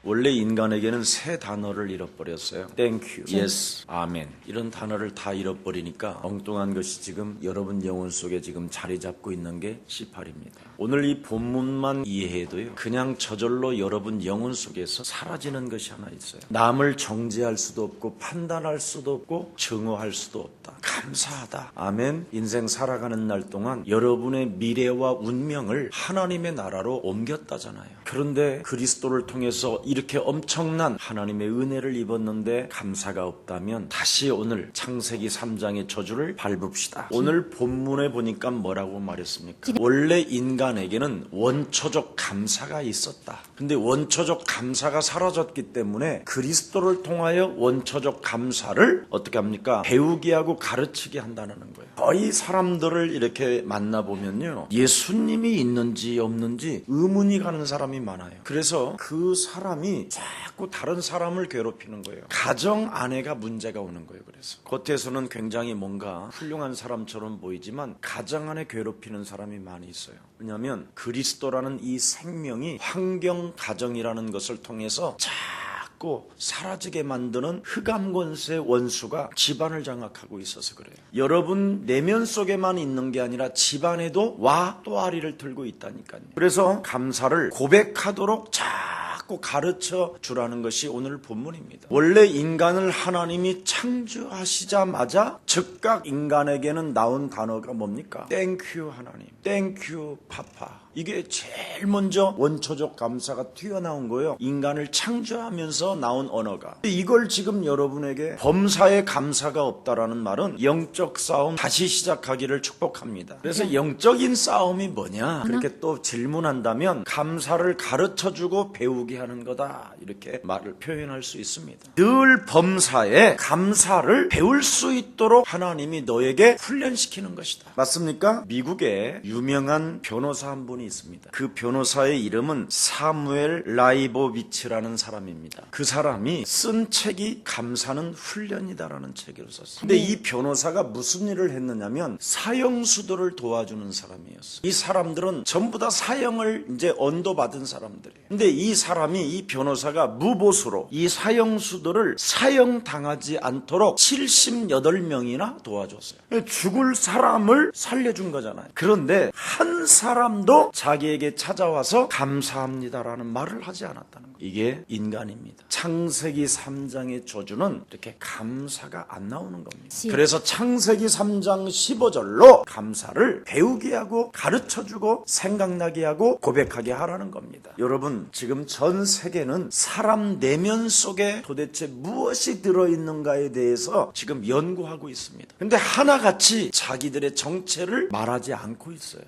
원래 인간에게는 세 단어를 잃어버렸어요. Thank you, yes, amen. 이런 단어를 다 잃어버리니까 엉뚱한 것이 지금 여러분 영혼 속에 지금 자리 잡고 있는 게 C8입니다. 오늘 이 본문만 이해해도요, 그냥 저절로 여러분 영혼 속에서 사라지는 것이 하나 있어요. 남을 정죄할 수도 없고 판단할 수도 없고 증오할 수도 없다. 감사하다. 아멘. 인생 살아가는 날 동안 여러분의 미래와 운명을 하나님의 나라로 옮겼다잖아요. 그런데 그리스도를 통해서 이렇게 엄청난 하나님의 은혜를 입었는데 감사가 없다면 다시 오늘 창세기 3장의 저주를 밟읍시다. 오늘 본문에 보니까 뭐라고 말했습니까? 원래 인간에게는 원초적 감사가 있었다. 근데 원초적 감사가 사라졌기 때문에 그리스도를 통하여 원초적 감사를 어떻게 합니까? 배우게 하고 가르치게 한다는 거예요. 거의 사람들을 이렇게 만나보면요, 예수님이 있는지 없는지 의문이 가는 사람이 많아요. 그래서 그 사람이 자꾸 다른 사람을 괴롭히는 거예요. 가정 안에가 문제가 오는 거예요. 그래서 겉에서는 굉장히 뭔가 훌륭한 사람처럼 보이지만 가정 안에 괴롭히는 사람이 많이 있어요. 왜냐하면 그리스도라는 이 생명이 환경 가정이라는 것을 통해서 자꾸 사라지게 만드는 흑암 권세 원수가 집안을 장악하고 있어서 그래요. 여러분 내면 속에만 있는 게 아니라 집안에도 와 또아리를 들고 있다니까요. 그래서 감사를 고백하도록 자꾸 가르쳐 주라는 것이 오늘 본문입니다. 원래 인간을 하나님이 창조하시자마자 즉각 인간에게는 나온 단어가 뭡니까? 땡큐 하나님, 땡큐 파파. 이게 제일 먼저 원초적 감사가 튀어나온 거예요. 인간을 창조하면서 나온 언어가. 이걸 지금 여러분에게 범사에 감사가 없다라는 말은 영적 싸움 다시 시작하기를 축복합니다. 그래서 영적인 싸움이 뭐냐? 그렇게 또 질문한다면 감사를 가르쳐주고 배우게 하는 거다. 이렇게 말을 표현할 수 있습니다. 늘 범사에 감사를 배울 수 있도록 하나님이 너에게 훈련시키는 것이다. 맞습니까? 미국에 유명한 변호사 한 분이 있습니다. 그 변호사의 이름은 사무엘 라이보비치라는 사람입니다. 그 사람이 쓴 책이 감사는 훈련이다라는 책을 썼어요. 근데 이 변호사가 무슨 일을 했느냐면 사형수들을 도와주는 사람이었어요. 이 사람들은 전부 다 사형을 이제 언도받은 사람들이에요. 근데 이 사람이, 이 변호사가 무보수로 이 사형수들을 사형당하지 않도록 78명이나 도와줬어요. 죽을 사람을 살려준 거잖아요. 그런데 한 사람도 자기에게 찾아와서 감사합니다라는 말을 하지 않았다는 거예요. 이게 인간입니다. 창세기 3장의 저주는 이렇게 감사가 안 나오는 겁니다. 그래서 창세기 3장 15절로 감사를 배우게 하고 가르쳐주고 생각나게 하고 고백하게 하라는 겁니다. 여러분, 지금 전 세계는 사람 내면 속에 도대체 무엇이 들어있는가에 대해서 지금 연구하고 있습니다. 근데 하나같이 자기들의 정체를 말하지 않고 있어요.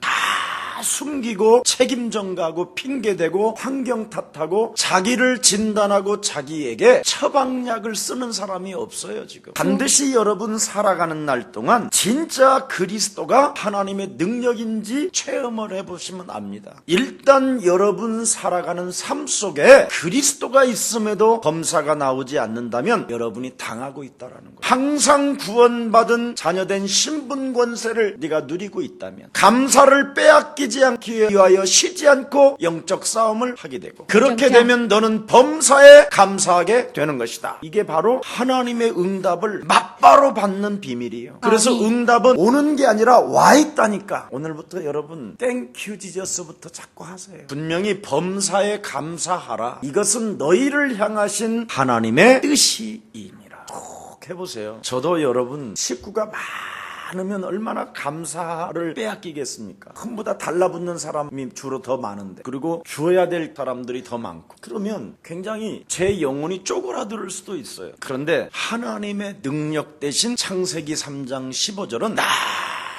숨기고 책임 전가하고 핑계대고 환경 탓하고 자기를 진단하고 자기에게 처방약을 쓰는 사람이 없어요. 지금 반드시 여러분 살아가는 날 동안 진짜 그리스도가 하나님의 능력인지 체험을 해보시면 압니다. 일단 여러분 살아가는 삶 속에 그리스도가 있음에도 범사가 나오지 않는다면 여러분이 당하고 있다라는 거예요. 항상 구원받은 자녀된 신분 권세를 네가 누리고 있다면 감사를 빼앗기지 않기 위하여 쉬지 않고 영적 싸움을 하게 되고, 그렇게 되면 너는 범사에 감사하게 되는 것이다. 이게 바로 하나님의 응답을 맞바로 받는 비밀이에요. 그래서 응답은 오는 게 아니라 와 있다니까. 오늘부터 여러분 땡큐 지저스부터 자꾸 하세요. 분명히 범사에 감사하라. 이것은 너희를 향하신 하나님의 뜻이니라. 꼭 해보세요. 저도 여러분 식구가 많으면 얼마나 감사를 빼앗기겠습니까? 전부 다 달라붙는 사람이 주로 더 많은데, 그리고 주어야 될 사람들이 더 많고, 그러면 굉장히 제 영혼이 쪼그라들 수도 있어요. 그런데 하나님의 능력 대신 창세기 3장 15절은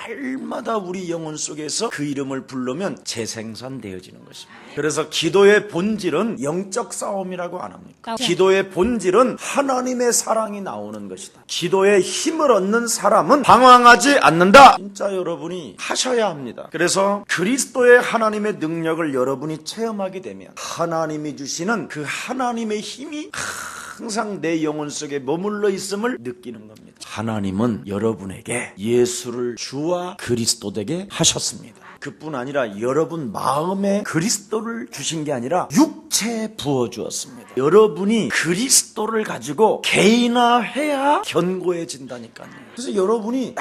날마다 우리 영혼 속에서 그 이름을 부르면 재생산되어지는 것입니다. 그래서 기도의 본질은 영적 싸움이라고 안 합니까? 기도의 본질은 하나님의 사랑이 나오는 것이다. 기도의 힘을 얻는 사람은 방황하지 않는다. 진짜 여러분이 하셔야 합니다. 그래서 그리스도의 하나님의 능력을 여러분이 체험하게 되면 하나님이 주시는 그 하나님의 힘이 항상 내 영혼 속에 머물러 있음을 느끼는 겁니다. 하나님은 여러분에게 예수를 주와 그리스도 되게 하셨습니다. 그뿐 아니라 여러분 마음에 그리스도를 주신 게 아니라 육체 빛에 부어주었습니다. 여러분이 그리스도를 가지고 개인화해야 견고해진다니까요. 그래서 여러분이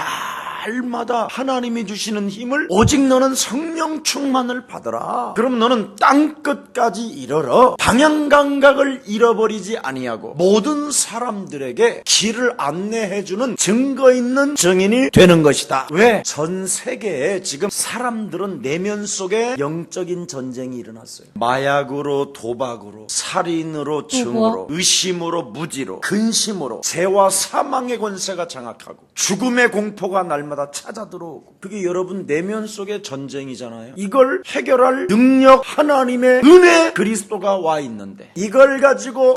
날마다 하나님이 주시는 힘을 오직 너는 성령 충만을 받으라. 그럼 너는 땅끝까지 이르러 방향 감각을 잃어버리지 아니하고 모든 사람들에게 길을 안내해주는 증거 있는 증인이 되는 것이다. 왜? 전 세계에 지금 사람들은 내면 속에 영적인 전쟁이 일어났어요. 마약으로, 도박으로, 살인으로, 증오로, 의심으로, 무지로, 근심으로 죄와 사망의 권세가 장악하고 죽음의 공포가 날마다 찾아 들어오고, 그게 여러분 내면 속의 전쟁이잖아요. 이걸 해결할 능력, 하나님의 은혜 그리스도가 와 있는데 이걸 가지고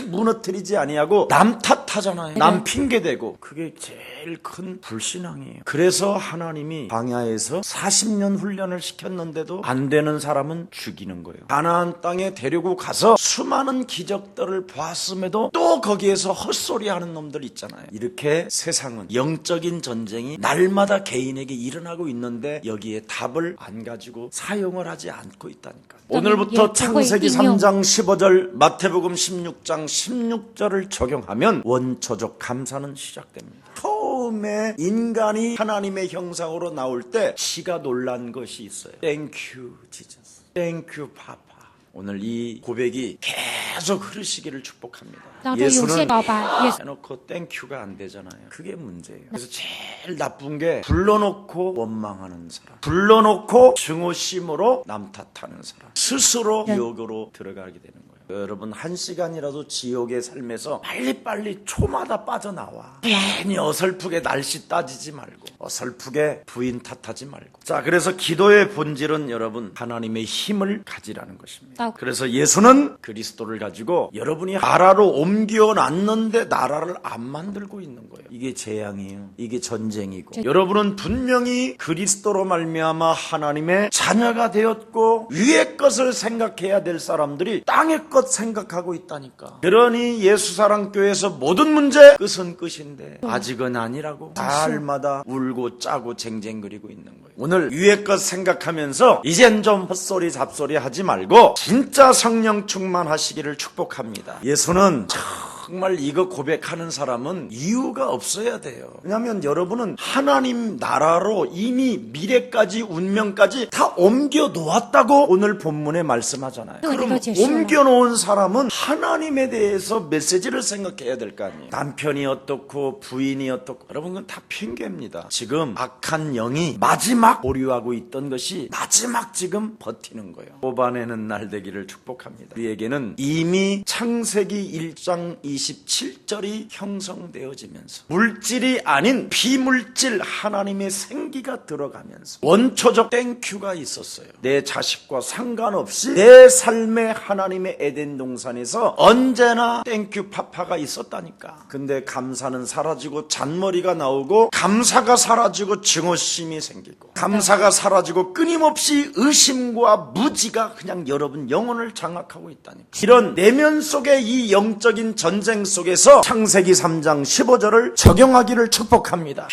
무너뜨리지 아니하고 남 탓하잖아요. 남 핑계대고. 그게 제일 큰 불신앙이에요. 그래서 하나님이 광야에서 40년 훈련을 시켰는데도 안 되는 사람은 죽이는 거예요. 가나안 땅에 데리고 가서 수많은 기적들을 보았음에도 또 거기에서 헛소리하는 놈들 있잖아요. 이렇게 세상은 영적인 전쟁이 날마다 개인에게 일어나고 있는데 여기에 답을 안 가지고 사용을 하지 않고 있다니까. 오늘부터 창세기 3장 15절, 마태복음 16장 16절을 적용하면 원초적 감사는 시작됩니다. 처음에 인간이 하나님의 형상으로 나올 때 지가 놀란 것이 있어요. Thank you, Jesus. Thank you, Papa. 오늘 이 고백이 계속 흐르시기를 축복합니다. 예수는 해놓고 땡큐가 안 되잖아요. 그게 문제예요. 그래서 제일 나쁜 게 불러놓고 원망하는 사람, 불러놓고 증오심으로 남 탓하는 사람, 스스로 지옥으로 들어가게 되는 거예요. 여러분, 1시간이라도 지옥의 삶에서 빨리빨리 초마다 빠져나와. 괜히 어설프게 날씨 따지지 말고, 어설프게 부인 탓하지 말고. 자, 그래서 기도의 본질은 여러분 하나님의 힘을 가지라는 것입니다. 그래서 예수는 그리스도를 가지고 여러분이 나라로 옮겨놨는데 나라를 안 만들고 있는 거예요. 이게 재앙이에요. 이게 전쟁이고. 여러분은 분명히 그리스도로 말미암아 하나님의 자녀가 되었고 위의 것을 생각해야 될 사람들이 땅의 것 생각하고 있다니까. 그러니 예수사랑교회에서 모든 문제 끝은 끝인데 아직은 아니라고 날마다 울고 짜고 쟁쟁거리고 있는 거예요. 오늘 위의 것 생각하면서 이젠 좀 헛소리 잡소리 하지 말고 진짜 성령 충만하시기를 축복합니다. 예수는 정말 이거 고백하는 사람은 이유가 없어야 돼요. 왜냐하면 여러분은 하나님 나라로 이미 미래까지 운명까지 다 옮겨 놓았다고 오늘 본문에 말씀하잖아요. 그럼 옮겨 놓은 사람은 하나님에 대해서 메시지를 생각해야 될 거 아니에요. 남편이 어떻고 부인이 어떻고. 여러분, 그건 다 핑계입니다. 지금 악한 영이 마지막 보류하고 있던 것이 마지막 지금 버티는 거예요. 뽑아내는 날 되기를 축복합니다. 우리에게는 이미 창세기 1장 27절이 형성되어지면서 물질이 아닌 비물질 하나님의 생기가 들어가면서 원초적 땡큐가 있었어요. 내 자식과 상관없이 내 삶에 하나님의 에덴 동산에서 언제나 땡큐 파파가 있었다니까. 근데 감사는 사라지고 잔머리가 나오고, 감사가 사라지고 증오심이 생기고, 감사가 사라지고 끊임없이 의심과 무지가 그냥 여러분 영혼을 장악하고 있다니까. 이런 내면 속에 이 영적인 전쟁 속에서 창세기 3장 15절을 적용하기를 축복합니다.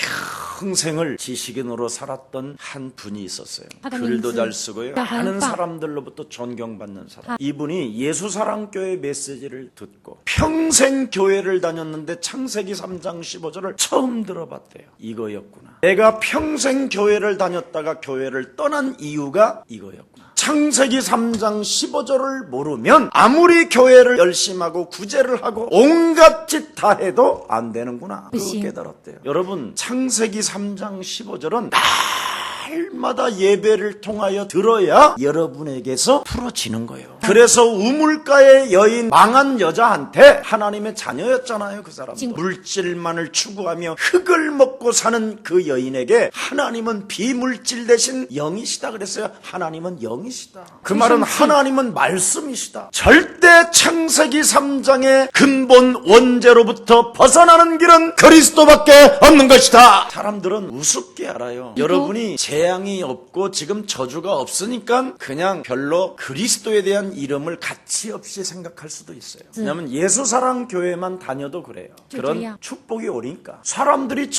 평생을 지식인으로 살았던 한 분이 있었어요. 글도 잘 쓰고요. 많은 사람들로부터 존경받는 사람. 이분이 예수사랑교회 메시지를 듣고 평생 교회를 다녔는데 창세기 3장 15절을 처음 들어봤대요. 이거였구나. 내가 평생 교회를 다녔다가 교회를 떠난 이유가 이거였구나. 창세기 3장 15절을 모르면 아무리 교회를 열심히 하고 구제를 하고 온갖 짓 다 해도 안 되는구나. 그거 깨달았대요. 여러분, 창세기 3장 15절은 날마다 예배를 통하여 들어야 여러분에게서 풀어지는 거예요. 그래서 우물가의 여인, 망한 여자한테 하나님의 자녀였잖아요. 그 사람. 물질만을 추구하며 흙을 먹고 사는 그 여인에게 하나님은 비물질 대신 영이시다 그랬어요. 하나님은 영이시다. 그 말은 하나님은 말씀이시다. 절대 창세기 3장의 근본 원죄로부터 벗어나는 길은 그리스도밖에 없는 것이다. 사람들은 우습게 알아요. 여러분이 재앙이 없고 지금 저주가 없으니까 그냥 별로 그리스도에 대한 이름을 가치 없이 생각할 수도 있어요. 왜냐하면 예수사랑교회만 다녀도 그래요. 그런 축복이 오니까 사람들이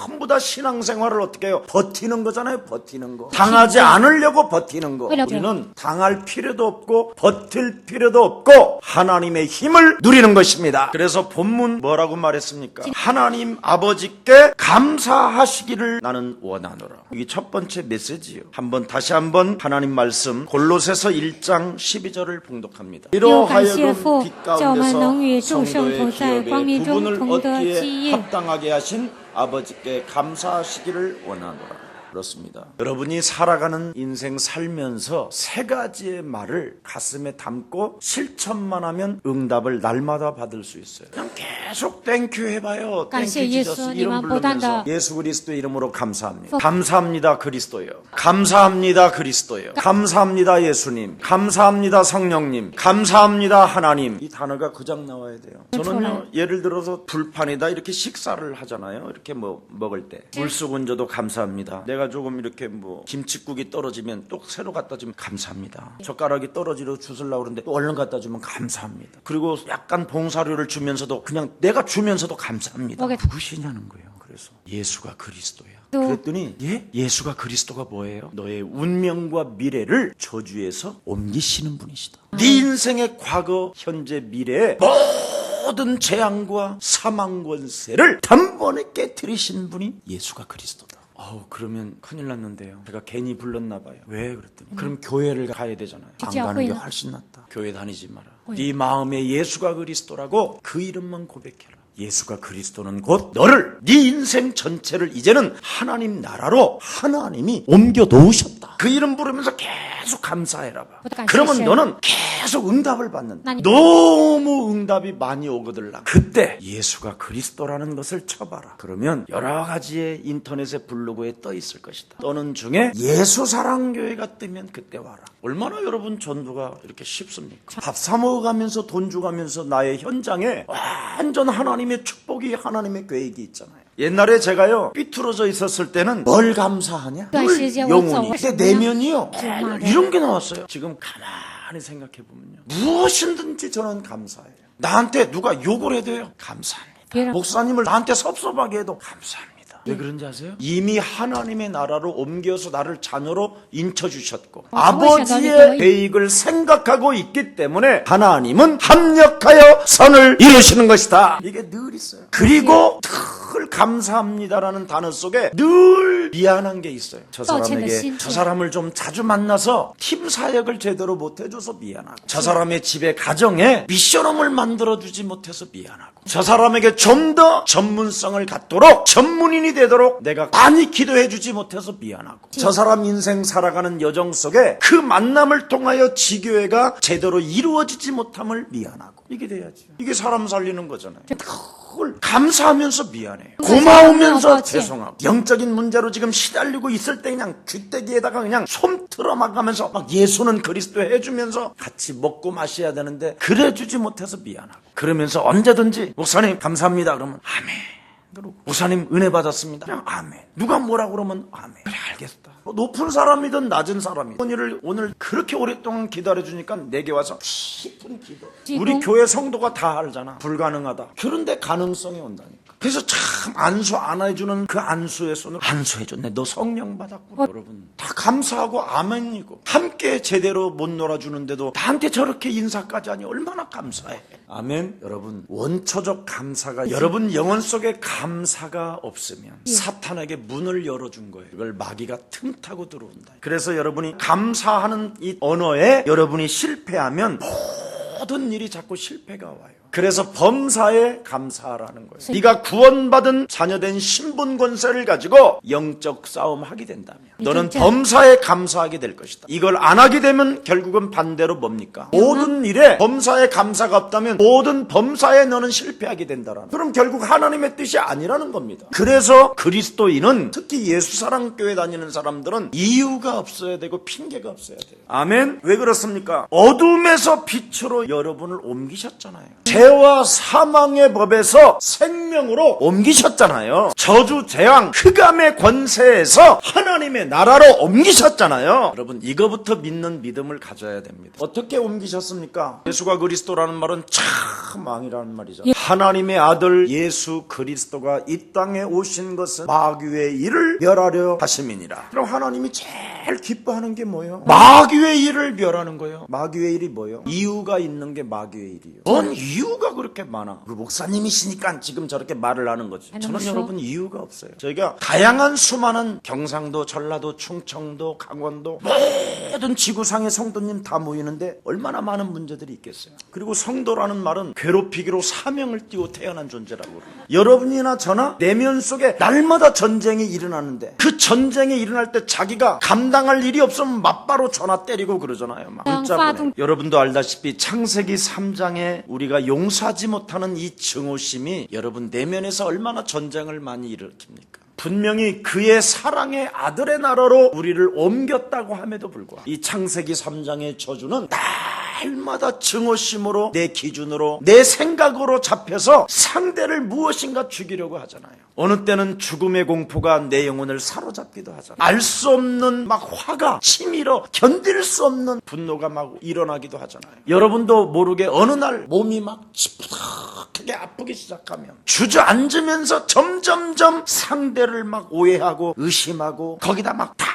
전부 다 신앙생활을 어떻게 해요? 버티는 거잖아요. 버티는 거. 당하지 않으려고 버티는 거. 우리는 당할 필요도 없고 버틸 필요도 없고 하나님의 힘을 누리는 것입니다. 그래서 본문 뭐라고 말했습니까? 하나님 아버지께 감사하시기를 나는 원하노라. 이게 첫 번째 메시지예요. 다시 한번 하나님 말씀 골로새서 1장 12절을 봉독합니다. 이러하여금 빛 가운데서 성도의 기업에 부분을 얻기에 합당하게 하신 아버지께 감사하시기를 원하노라. 그렇습니다. 여러분이 살아가는 인생 살면서 세 가지의 말을 가슴에 담고 실천만 하면 응답을 날마다 받을 수 있어요. 그냥 계속 땡큐 해봐요. 땡큐 지저스 이름 부르면서 예수 그리스도 이름으로 감사합니다. 감사합니다 그리스도요. 감사합니다 그리스도요. 감사합니다 예수님. 감사합니다 성령님. 감사합니다 하나님. 이 단어가 그냥 나와야 돼요. 저는요 예를 들어서 불판에다 이렇게 식사를 하잖아요. 이렇게 먹을 때 물속 얹어도 감사합니다. 내가 조금 이렇게 김치국이 떨어지면 또 새로 갖다 주면 감사합니다. 젓가락이 떨어지려 주술라고 그러는데 또 얼른 갖다 주면 감사합니다. 그리고 약간 봉사료를 주면서도 그냥 내가 주면서도 감사합니다. 누구시냐는 거예요. 그래서 예수가 그리스도야. 그랬더니 예수가 그리스도가 뭐예요? 너의 운명과 미래를 저주에서 옮기시는 분이시다. 네 인생의 과거, 현재, 미래에 모든 재앙과 사망 권세를 단번에 깨트리신 분이 예수가 그리스도다. 그러면 큰일 났는데요. 제가 괜히 불렀나 봐요. 왜 그랬더니 그럼 교회를 가야 되잖아요. 안 가는 게 훨씬 낫다. 교회 다니지 마라. 네 마음에 예수가 그리스도라고 그 이름만 고백해라. 예수가 그리스도는 곧 너를 네 인생 전체를 이제는 하나님 나라로 하나님이 옮겨 놓으셨다. 그 이름 부르면서 계속 감사해라 봐. 그러면 너는 계속 응답을 받는다. 너무 응답이 많이 오거든. 그때 예수가 그리스도라는 것을 쳐봐라. 그러면 여러 가지의 인터넷에 블로그에 떠 있을 것이다. 떠는 중에 예수사랑교회가 뜨면 그때 와라. 얼마나 여러분 전도가 이렇게 쉽습니까? 밥 사 먹어가면서 돈 주가면서 나의 현장에 완전 하나님의 축복이 하나님의 계획이 있잖아요. 옛날에 제가요 삐뚤어져 있었을 때는 뭘 감사하냐? 영혼이. 그때 내면이요 이런 게 나왔어요. 지금 가만히 생각해보면요 무엇이든지 저는 감사해요. 나한테 누가 욕을 해도요 감사합니다. 목사님을 나한테 섭섭하게 해도 감사합니다. 왜 그런지 아세요? 이미 하나님의 나라로 옮겨서 나를 자녀로 인쳐주셨고 아버지의 계획을 생각하고 있기 때문에 하나님은 합력하여 선을 이루시는 것이다. 이게 늘 있어요. 그리고 늘 감사합니다라는 단어 속에 늘 미안한 게 있어요. 저 사람을 좀 자주 만나서 팀 사역을 제대로 못해줘서 미안하고 저 사람의 집에 가정에 미션홈을 만들어주지 못해서 미안하고 저 사람에게 좀 더 전문성을 갖도록 전문인이 되도록 내가 많이 기도해주지 못해서 미안하고 저 사람 인생 살아가는 여정 속에 그 만남을 통하여 지교회가 제대로 이루어지지 못함을 미안하고 이게 돼야지. 이게 사람 살리는 거잖아요. 그걸 감사하면서 미안해요. 고마우면서 죄송하고 영적인 문제로 지금 시달리고 있을 때 그냥 귀때기에다가 그냥 손 틀어막가면서 막 예수는 그리스도 해주면서 같이 먹고 마셔야 되는데 그래주지 못해서 미안하고 그러면서 언제든지 목사님 감사합니다 그러면 아멘. 목사님 은혜 받았습니다. 그냥 아멘. 누가 뭐라 그러면 아멘. 그래 알겠다. 높은 사람이든 낮은 사람이든 오늘 그렇게 오랫동안 기다려주니까 내게 와서 깊은 기도. 우리 교회 성도가 다 알잖아. 불가능하다. 그런데 가능성이 온다니까. 그래서 참 안수 안 해주는 그 안수의 손을 안수해줬네. 너 성령 받았고. 여러분 다 감사하고 아멘이고 함께 제대로 못 놀아주는데도 나한테 저렇게 인사까지 하니 얼마나 감사해. 아멘. 여러분 원초적 감사가 여러분 영혼 속에 감사가 없으면 사탄에게 문을 열어준 거예요. 이걸 마귀가 틈타고 들어온다. 그래서 여러분이 감사하는 이 언어에 여러분이 실패하면 모든 일이 자꾸 실패가 와요. 그래서 범사에 감사하라는 거예요. 네가 구원받은 자녀된 신분 권세를 가지고 영적 싸움 하게 된다면 너는 범사에 감사하게 될 것이다. 이걸 안 하게 되면 결국은 반대로 뭡니까? 모든 일에 범사에 감사가 없다면 모든 범사에 너는 실패하게 된다라는. 그럼 결국 하나님의 뜻이 아니라는 겁니다. 그래서 그리스도인은 특히 예수사랑교회 다니는 사람들은 이유가 없어야 되고 핑계가 없어야 돼요. 아멘. 왜 그렇습니까? 어둠에서 빛으로 여러분을 옮기셨잖아요. 죄와 사망의 법에서 생명으로 옮기셨잖아요. 저주, 재앙, 흑암의 권세에서 하나님의 나라로 옮기셨잖아요. 여러분, 이거부터 믿는 믿음을 가져야 됩니다. 어떻게 옮기셨습니까? 예수가 그리스도라는 말은 참 왕이라는 말이죠. 하나님의 아들 예수 그리스도가 이 땅에 오신 것은 마귀의 일을 멸하려 하심이니라. 그럼 하나님이 제일 기뻐하는 게 뭐예요? 마귀의 일을 멸하는 거예요. 마귀의 일이 뭐예요? 이유가 있는 게 마귀의 일이에요. 뭔 이유가 그렇게 많아? 그 목사님이시니까 지금 저렇게 말을 하는 거지. 저는 여러분 이유가 없어요. 저희가 다양한 수많은 경상도, 전라도, 충청도, 강원도 모든 지구상의 성도님 다 모이는데 얼마나 많은 문제들이 있겠어요. 그리고 성도라는 말은 괴롭히기로 사명을 띠고 태어난 존재라고 그래요. 여러분이나 저나 내면 속에 날마다 전쟁이 일어나는데 그 전쟁이 일어날 때 자기가 감당할 일이 없으면 맞바로 전화 때리고 그러잖아요. 막 문자 보내. 여러분도 알다시피 창세기 3장에 우리가 용서하지 못하는 이 증오심이 여러분 내면에서 얼마나 전쟁을 많이 일으킵니까? 분명히 그의 사랑의 아들의 나라로 우리를 옮겼다고 함에도 불구하고 이 창세기 3장의 저주는 날마다 증오심으로 내 기준으로 내 생각으로 잡혀서 상대를 무엇인가 죽이려고 하잖아요. 어느 때는 죽음의 공포가 내 영혼을 사로잡기도 하잖아요. 알 수 없는 막 화가 치밀어 견딜 수 없는 분노가 막 일어나기도 하잖아요. 여러분도 모르게 어느 날 몸이 막 찌푸덕하게 아프기 시작하면 주저앉으면서 점점점 상대를 막 오해하고 의심하고 거기다 막 다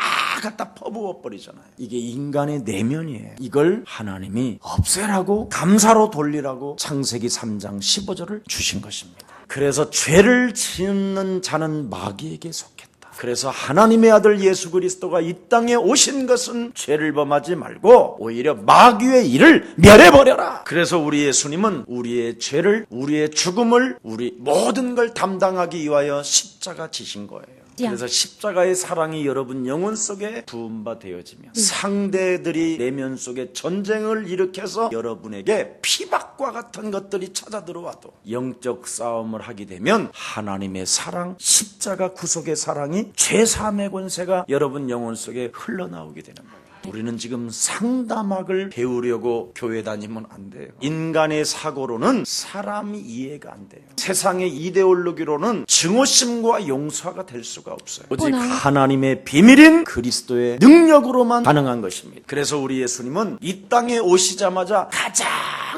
갖다 퍼부어 버리잖아요. 이게 인간의 내면이에요. 이걸 하나님이 없애라고 감사로 돌리라고 창세기 3장 15절을 주신 것입니다. 그래서 죄를 짓는 자는 마귀에게 속했다. 그래서 하나님의 아들 예수 그리스도가 이 땅에 오신 것은 죄를 범하지 말고 오히려 마귀의 일을 멸해버려라. 그래서 우리 예수님은 우리의 죄를, 우리의 죽음을, 우리 모든 걸 담당하기 위하여 십자가 지신 거예요. 그래서 십자가의 사랑이 여러분 영혼 속에 부은 바 되어지면 상대들이 내면 속에 전쟁을 일으켜서 여러분에게 피박과 같은 것들이 찾아 들어와도 영적 싸움을 하게 되면 하나님의 사랑, 십자가 구속의 사랑이 죄사함의 권세가 여러분 영혼 속에 흘러나오게 되는 거예요. 우리는 지금 상담학을 배우려고 교회 다니면 안 돼요. 인간의 사고로는 사람이 이해가 안 돼요. 세상의 이데올로기로는 증오심과 용서가 될 수가 없어요. 오직 하나님의 비밀인 그리스도의 능력으로만 가능한 것입니다. 그래서 우리 예수님은 이 땅에 오시자마자 가장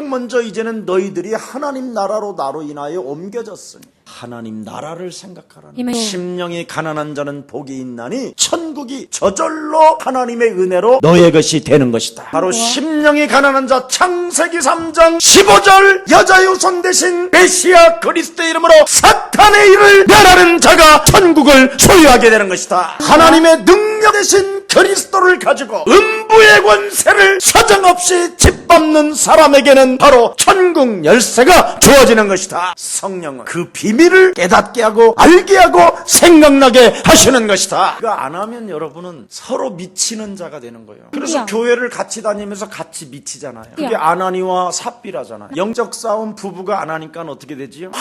먼저 이제는 너희들이 하나님 나라로 나로 인하여 옮겨졌으니 하나님 나라를 생각하라는 심령이 가난한 자는 복이 있나니 천국이 저절로 하나님의 은혜로 너의 것이 되는 것이다. 바로 심령이 가난한 자 창세기 3장 15절 여자 유손 대신 메시아 그리스도의 이름으로 사탄의 일을 멸하는 자가 천국을 소유하게 되는 것이다. 하나님의 능력 대신 그리스도를 가지고 음부의 권세를 사정없이 짓밟는 사람에게는 바로 천국 열쇠가 주어지는 것이다. 성령은 그 비밀을 깨닫게 하고 알게 하고 생각나게 하시는 것이다. 그거 안 하면 여러분은 서로 미치는 자가 되는 거예요. 그래서 교회를 같이 다니면서 같이 미치잖아요. 그게 아나니와 삽비라잖아요. 영적 싸움 부부가 안 하니까 어떻게 되지요?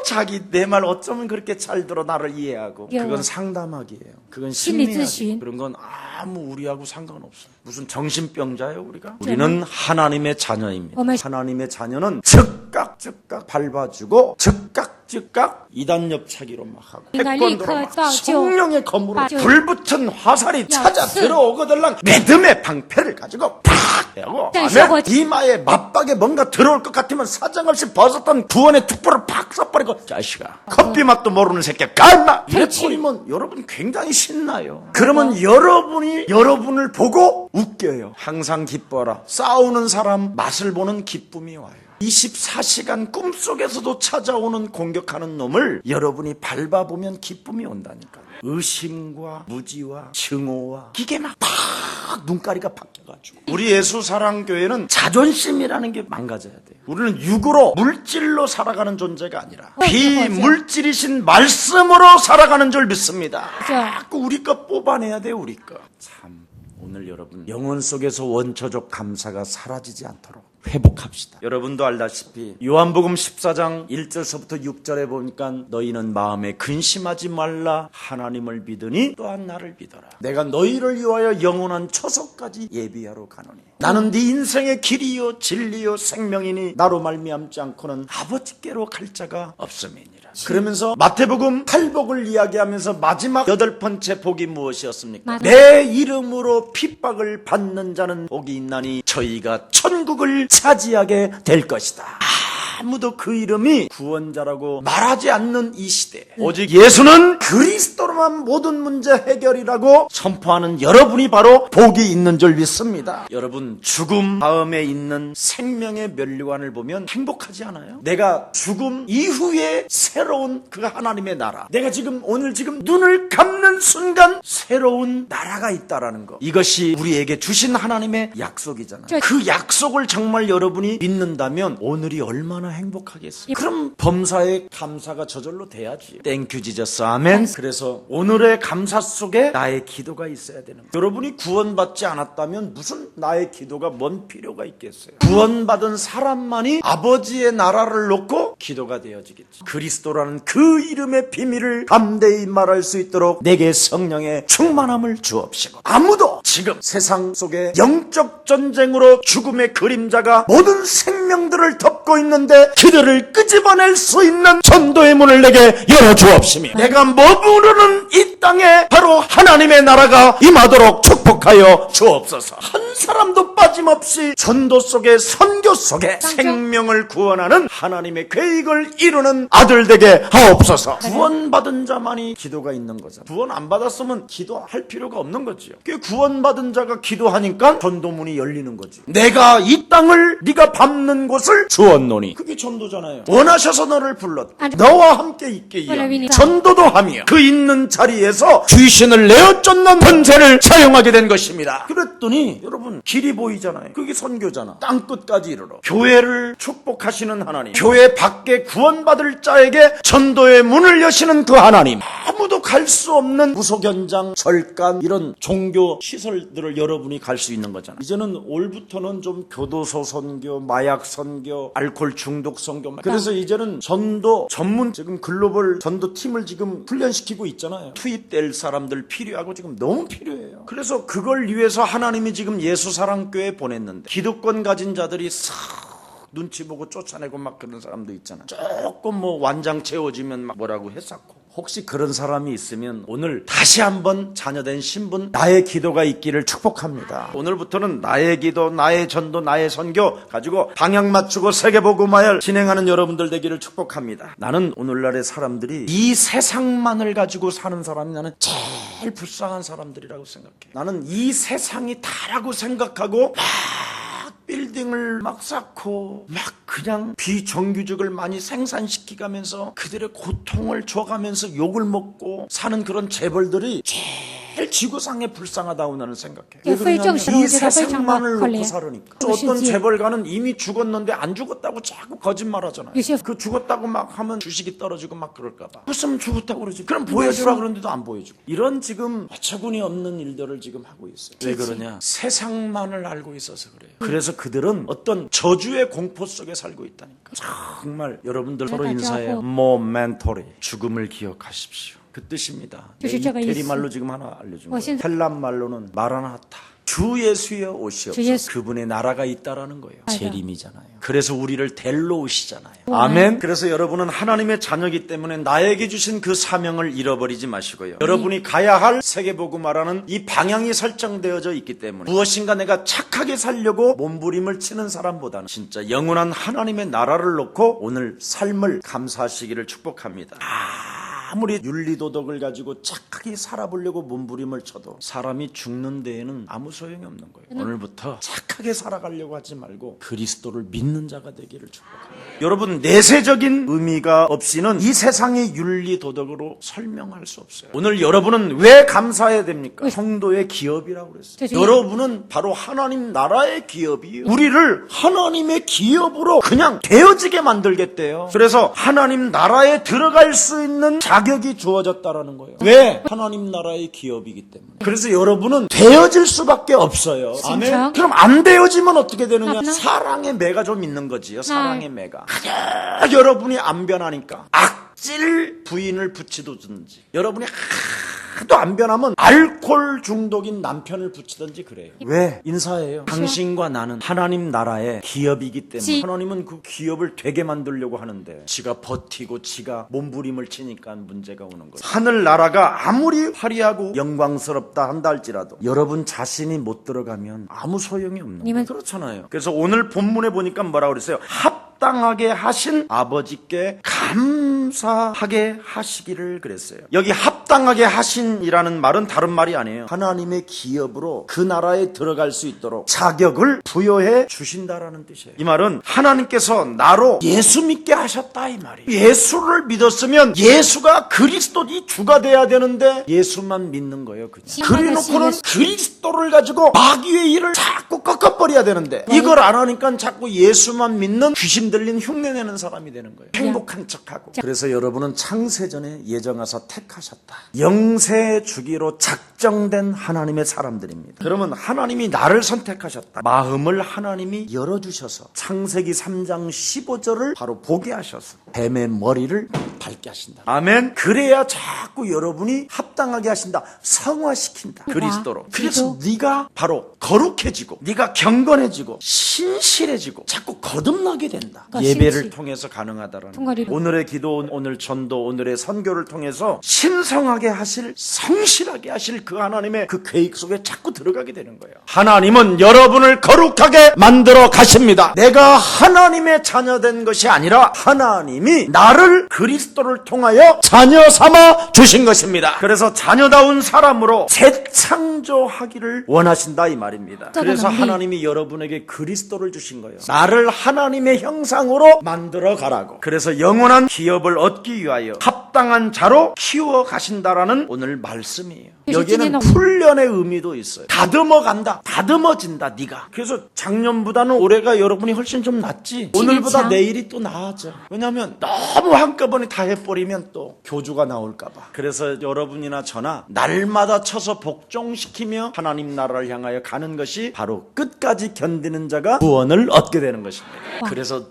자기 내 말 어쩌면 그렇게 잘 들어 나를 이해하고. 그건 상담학이에요. 그건 심리학이에요. 그런 건 아무 우리하고 상관없어요. 무슨 정신병자예요 우리가? 우리는 하나님의 자녀입니다. 하나님의 자녀는 즉각 밟아주고 즉각 이단협차기로 막 하고 태권도로 막 성령의 검으로 불붙은 화살이 찾아 들어오거들랑 믿음의 방패를 가지고 팍 하고 이마에 맞박에 뭔가 들어올 것 같으면 사정없이 벗었던 구원의 툭불을 팍 써버리고 자식아 커피 맛도 모르는 새끼야 깔마 이래 버리면 여러분 굉장히 신나요. 그러면 여러분이 여러분을 보고 웃겨요. 항상 기뻐라. 싸우는 사람 맛을 보는 기쁨이 와요. 24시간 꿈속에서도 찾아오는 공격하는 놈을 여러분이 밟아보면 기쁨이 온다니까요. 의심과 무지와 증오와 이게 막 눈가리가 바뀌어가지고 우리 예수사랑교회는 자존심이라는 게 망가져야 돼요. 우리는 육으로 물질로 살아가는 존재가 아니라 비물질이신 말씀으로 살아가는 줄 믿습니다. 자꾸 우리 거 뽑아내야 돼요. 우리 거. 참 오늘 여러분 영혼 속에서 원초적 감사가 사라지지 않도록 회복합시다. 여러분도 알다시피 요한복음 14장 1절서부터 6절에 보니까 너희는 마음에 근심하지 말라 하나님을 믿으니 또한 나를 믿어라. 내가 너희를 위하여 영원한 초석까지 예비하러 가노니 나는 네 인생의 길이요 진리요 생명이니 나로 말미암지 않고는 아버지께로 갈 자가 없음이니라. 그러면서 마태복음 팔복을 이야기하면서 마지막 8번째 복이 무엇이었습니까? 내 이름으로 핍박을 받는 자는 복이 있나니 저희가 천국을 차지하게 될 것이다. 아무도 그 이름이 구원자라고 말하지 않는 이 시대, 오직 예수는 그리스도로만 모든 문제 해결이라고 선포하는 여러분이 바로 복이 있는 줄 믿습니다. 여러분, 죽음 다음에 있는 생명의 면류관을 보면 행복하지 않아요? 내가 죽음 이후에 새로운 그 하나님의 나라, 내가 오늘 눈을 감는 순간 새로운 나라가 있다라는 거, 이것이 우리에게 주신 하나님의 약속이잖아요. 그 약속을 정말 여러분이 믿는다면 오늘이 얼마나 행복하겠어요. 그럼 범사에 감사가 저절로 돼야지. 땡큐 지저스 아멘. 그래서 오늘의 감사 속에 나의 기도가 있어야 되는 거예요. 여러분이 구원받지 않았다면 무슨 나의 기도가 뭔 필요가 있겠어요. 구원받은 사람만이 아버지의 나라를 놓고 기도가 되어지겠지. 그리스도라는 그 이름의 비밀을 담대히 말할 수 있도록 내게 성령의 충만함을 주옵시고, 아무도 지금 세상 속에 영적 전쟁으로 죽음의 그림자가 모든 생명들을 덮고 있는데 그들을 끄집어낼 수 있는 전도의 문을 내게 열어주옵시며, 내가 머무르는 이 땅에 바로 하나님의 나라가 임하도록 축복하여 주옵소서. 한 사람도 빠짐없이 전도 속에 선교 속에 생명을 구원하는 하나님의 계획을 이루는 아들 되게 하옵소서. 구원받은 자만이 기도가 있는 거잖아. 구원 안 받았으면 기도할 필요가 없는 거지요. 구원받은 자가 기도하니까 전도문이 열리는 거지. 내가 이 땅을 네가 밟는 곳을 주었노니, 그게 전도잖아요. 원하셔서 너를 불렀다. 너와 함께 있게 이하며 전도도 하며 그 있는 자리에서 귀신을 내어 쫓는 권세를 사용하게 된 것입니다. 그랬더니 여러분, 길이 보이잖아요. 그게 선교잖아. 땅끝까지 이르러 교회를 축복하시는 하나님, 교회 밖에 구원받을 자에게 전도의 문을 여시는 그 하나님, 아무도 갈 수 없는 무소견장, 절간, 이런 종교 시설들을 여러분이 갈 수 있는 거잖아. 이제는 올부터는 좀 교도소 선교, 마약 선교, 알코올 중독 선교, 그래서 이제는 전도 전문 지금 글로벌 전도팀을 지금 훈련시키고 있잖아요. 투입될 사람들 필요하고 지금 너무 필요해요. 그래서 그걸 위해서 하나님이 지금 예수사랑교회 보냈는데, 기득권 가진 자들이 싹 눈치 보고 쫓아내고 막 그런 사람도 있잖아. 조금 완장 채워지면 막 뭐라고 했었고. 혹시 그런 사람이 있으면 오늘 다시 한번 자녀된 신분, 나의 기도가 있기를 축복합니다. 오늘부터는 나의 기도, 나의 전도, 나의 선교 가지고 방향 맞추고 세계복음화를 진행하는 여러분들 되기를 축복합니다. 나는 오늘날의 사람들이 이 세상만을 가지고 사는 사람이 나는 제일 불쌍한 사람들이라고 생각해. 나는 이 세상이 다라고 생각하고 빌딩을 막 쌓고 막 그냥 비정규직을 많이 생산시키가면서 그들의 고통을 줘가면서 욕을 먹고 사는 그런 재벌들이 제일 지구상에 불쌍하다고 나는 생각해. 왜 그러냐면 이 세상만을 놓고 살으니까. 어떤 재벌가는 이미 죽었는데 안 죽었다고 자꾸 거짓말하잖아요. 그 죽었다고 막 하면 주식이 떨어지고 막 그럴까봐. 무슨 죽었다고 그러지? 그럼 보여주라 그러는데도 안 보여주고. 이런 지금 어처구니 없는 일들을 지금 하고 있어요. 왜 그러냐? 세상만을 알고 있어서 그래요. 그래서 그들은 어떤 저주의 공포 속에 살고 있다니까. 정말 여러분들 서로 인사해요. 모멘토리, 죽음을 기억하십시오. 그 뜻입니다. 대리말로 지금 하나 알려준 거예요. 헬란 말로는 마라나타, 주 예수여 오시옵소서. 그분의 나라가 있다라는 거예요. 재림이잖아요. 그래서 우리를 데리러 오시잖아요. 아멘. 그래서 여러분은 하나님의 자녀이기 때문에 나에게 주신 그 사명을 잃어버리지 마시고요. 여러분이 가야 할 세계복음화라는 이 방향이 설정되어져 있기 때문에 무엇인가 내가 착하게 살려고 몸부림을 치는 사람보다는 진짜 영원한 하나님의 나라를 놓고 오늘 삶을 감사하시기를 축복합니다. 아무리 윤리도덕을 가지고 착하게 살아보려고 몸부림을 쳐도 사람이 죽는 데에는 아무 소용이 없는 거예요. 오늘부터 착하게 살아가려고 하지 말고 그리스도를 믿는 자가 되기를 축복합니다. 여러분, 내세적인 의미가 없이는 이 세상의 윤리도덕으로 설명할 수 없어요. 오늘 여러분은 왜 감사해야 됩니까? 성도의 기업이라고 그랬어요. 여러분은 바로 하나님 나라의 기업이에요. 우리를 하나님의 기업으로 그냥 되어지게 만들겠대요. 그래서 하나님 나라에 들어갈 수 있는 자기 자격이 주어졌다라는 거예요. 왜? 하나님 나라의 기업이기 때문에. 그래서 여러분은 되어질 수밖에 없어요. 아멘. 그럼 안 되어지면 어떻게 되느냐? 사랑의 매가 좀 있는 거지요. 사랑의 매가. 하나 여러분이 안 변하니까 악질 부인을 붙이든지, 여러분이 하도 안 변하면 알코올 중독인 남편을 붙이든지 그래요. 왜? 인사예요. 당신과 나는 하나님 나라의 기업이기 때문에 하나님은 그 기업을 되게 만들려고 하는데 지가 버티고 지가 몸부림을 치니까 문제가 오는 거예요. 하늘 나라가 아무리 화려하고 영광스럽다 한다 할지라도 여러분 자신이 못 들어가면 아무 소용이 없는 거예요. 그렇잖아요. 그래서 오늘 본문에 보니까 뭐라고 그랬어요? 합당하게 하신 아버지께 감사하게 하시기를 그랬어요. 여기 합당하게 하신이라는 말은 다른 말이 아니에요. 하나님의 기업으로 그 나라에 들어갈 수 있도록 자격을 부여해 주신다라는 뜻이에요. 이 말은 하나님께서 나로 예수 믿게 하셨다 이 말이에요. 예수를 믿었으면 예수가 그리스도이 주가 돼야 되는데 예수만 믿는 거예요. 그냥. 그래놓고는 그리스도를 가지고 마귀의 일을 자꾸 꺾어버려야 되는데 이걸 안 하니까 자꾸 예수만 믿는 귀신 들린 흉내내는 사람이 되는 거예요. 행복한 척하고. 그래서 여러분은 창세전에 예정하사 택하셨다. 영세 주기로 작정된 하나님의 사람들입니다. 그러면 하나님이 나를 선택하셨다. 마음을 하나님이 열어주셔서 창세기 3장 15절을 바로 보게 하셔서 뱀의 머리를 밟게 하신다. 아멘. 그래야 자꾸 여러분이 합당하게 하신다. 성화시킨다. 그리스도로. 그래서 네가 바로 거룩해지고 네가 경건해지고 신실해지고 자꾸 거듭나게 된다. 예배를 통해서 가능하다라는 거예요. 오늘의 기도, 오늘 전도, 오늘의 선교를 통해서 신성하게 하실, 성실하게 하실 그 하나님의 그 계획 속에 자꾸 들어가게 되는 거예요. 하나님은 여러분을 거룩하게 만들어 가십니다. 내가 하나님의 자녀된 것이 아니라 하나님이 나를 그리스도를 통하여 자녀 삼아 주신 것입니다. 그래서 자녀다운 사람으로 재창조하기를 원하신다 이 말입니다. 그래서 하나님이 여러분에게 그리스도를 주신 거예요. 나를 하나님의 형상으로 만들어 가라고. 그래서 영원한 기업을 얻기 위하여 합당한 자로 키워 가신다라는 오늘 말씀이에요. 여기에는 훈련의 의미도 있어요. 다듬어 간다. 다듬어진다 네가. 그래서 작년보다는 올해가 여러분이 훨씬 좀 낫지. 오늘보다 내일이 또 나아져. 왜냐하면 너무 한꺼번에 다 해버리면 또 교주가 나올까 봐. 그래서 여러분이나 저나 날마다 쳐서 복종시키며 하나님 나라를 향하여 가는 것이 바로 끝까지 견디는 자가 구원을 얻게 되는 것입니다. 그래서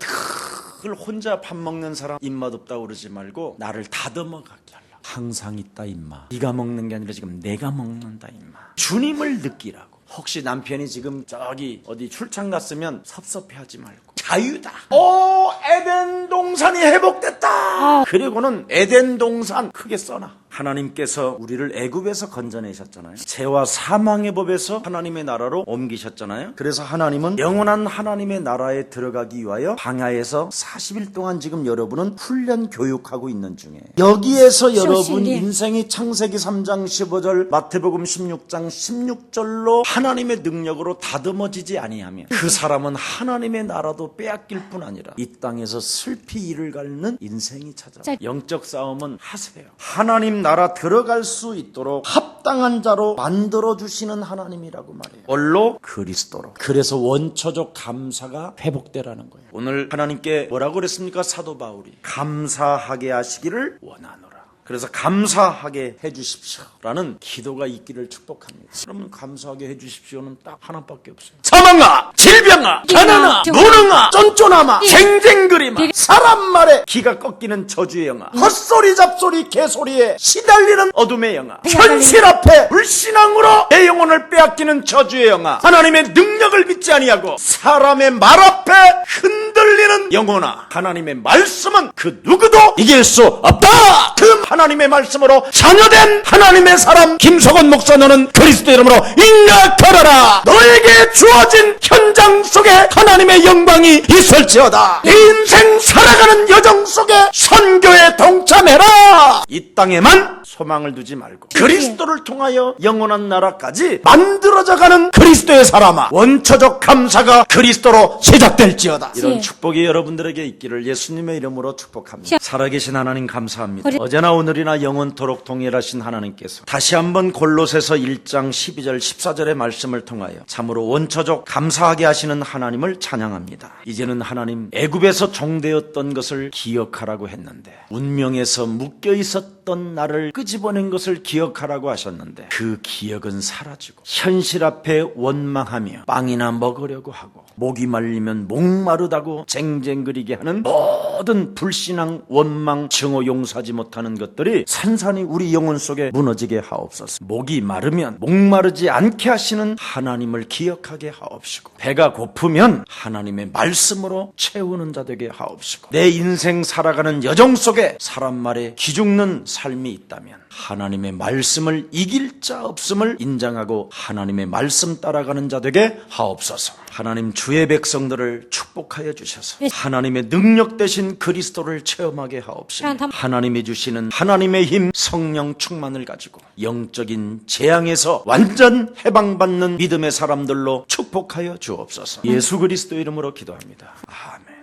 늘 혼자 밥 먹는 사람 입맛 없다고 그러지 말고 나를 다듬어 가게 하려고. 항상 있다 임마. 네가 먹는 게 아니라 지금 내가 먹는다 임마. 주님을 느끼라고. 혹시 남편이 지금 저기 어디 출장 갔으면 섭섭해하지 말고 자유다. 오 에덴 동산이 회복됐다. 그리고는 에덴 동산 크게 써놔. 하나님께서 우리를 애굽에서 건져내셨잖아요. 죄와 사망의 법에서 하나님의 나라로 옮기셨잖아요. 그래서 하나님은 영원한 하나님의 나라에 들어가기 위하여 광야에서 40일 동안 지금 여러분은 훈련 교육하고 있는 중에 여기에서 여러분 인생이 창세기 3장 15절 마태복음 16장 16절로 하나님의 능력으로 다듬어지지 아니하면 그 사람은 하나님의 나라도 빼앗길 뿐 아니라 이 땅에서 슬피 이를 갉는 인생이 찾아와. 영적 싸움은 하세요. 하나님 나라 들어갈 수 있도록 합당한 자로 만들어주시는 하나님이라고 말해요. 뭘로? 그리스도로. 그래서 원초적 감사가 회복되라는 거예요. 오늘 하나님께 뭐라고 그랬습니까? 사도 바울이 감사하게 하시기를 원하노라. 그래서 감사하게 해주십시오 라는 기도가 있기를 축복합니다. 그러면 감사하게 해주십시오는 딱 하나밖에 없어요. 사망아, 질병아, 가난아, 무능아, 쫀쫀함아, 쟁쟁그리마, 사람 말에 기가 꺾이는 저주의 영아, 헛소리 잡소리 개소리에 시달리는 어둠의 영아, 현실 앞에 불신앙으로 내 영혼을 빼앗기는 저주의 영아, 하나님의 능력을 믿지 아니하고 사람의 말 앞에 흔들리는 영혼아, 하나님의 말씀은 그 누구도 이길 수 없다. 그 하나님의 말씀으로 자녀된 하나님의 사람 김석원 목사 너는 그리스도 이름으로 인격하라. 너에게 주어진 현장 속에 하나님의 영광이 있을지어다. 네 인생 살아가는 여정 속에 선교에 동참해라. 이 땅에만 소망을 두지 말고 그리스도를 통하여 영원한 나라까지 만들어져가는 그리스도의 사람아, 원초적 감사가 그리스도로 시작될지어다. 이런 축복이 여러분들에게 있기를 예수님의 이름으로 축복합니다. 살아계신 하나님 감사합니다. 어제나 오늘이나 영원토록 동일하신 하나님께서 다시 한번 골로새서 1장 12절 14절의 말씀을 통하여 참으로 원초적 감사하게 하시는 하나님을 찬양합니다. 이제는 하나님 애굽에서 종되었던 것을 기억하라고 했는데 운명에서 묶여 있었던 잊었던 나를 끄집어낸 것을 기억하라고 하셨는데 그 기억은 사라지고 현실 앞에 원망하며 빵이나 먹으려고 하고 목이 말리면 목마르다고 쟁쟁거리게 하는 모든 불신앙, 원망, 증오 용서하지 못하는 것들이 산산이 우리 영혼 속에 무너지게 하옵소서. 목이 마르면 목마르지 않게 하시는 하나님을 기억하게 하옵시고 배가 고프면 하나님의 말씀으로 채우는 자 되게 하옵시고 내 인생 살아가는 여정 속에 사람 말에 기죽는 삶이 있다면 하나님의 말씀을 이길 자 없음을 인정하고 하나님의 말씀 따라가는 자 되게 하옵소서. 하나님 주의 백성들을 축복하여 주셔서 하나님의 능력 되신 그리스도를 체험하게 하옵시고 하나님이 주시는 하나님의 힘 성령 충만을 가지고 영적인 재앙에서 완전 해방받는 믿음의 사람들로 축복하여 주옵소서. 예수 그리스도 이름으로 기도합니다. 아멘.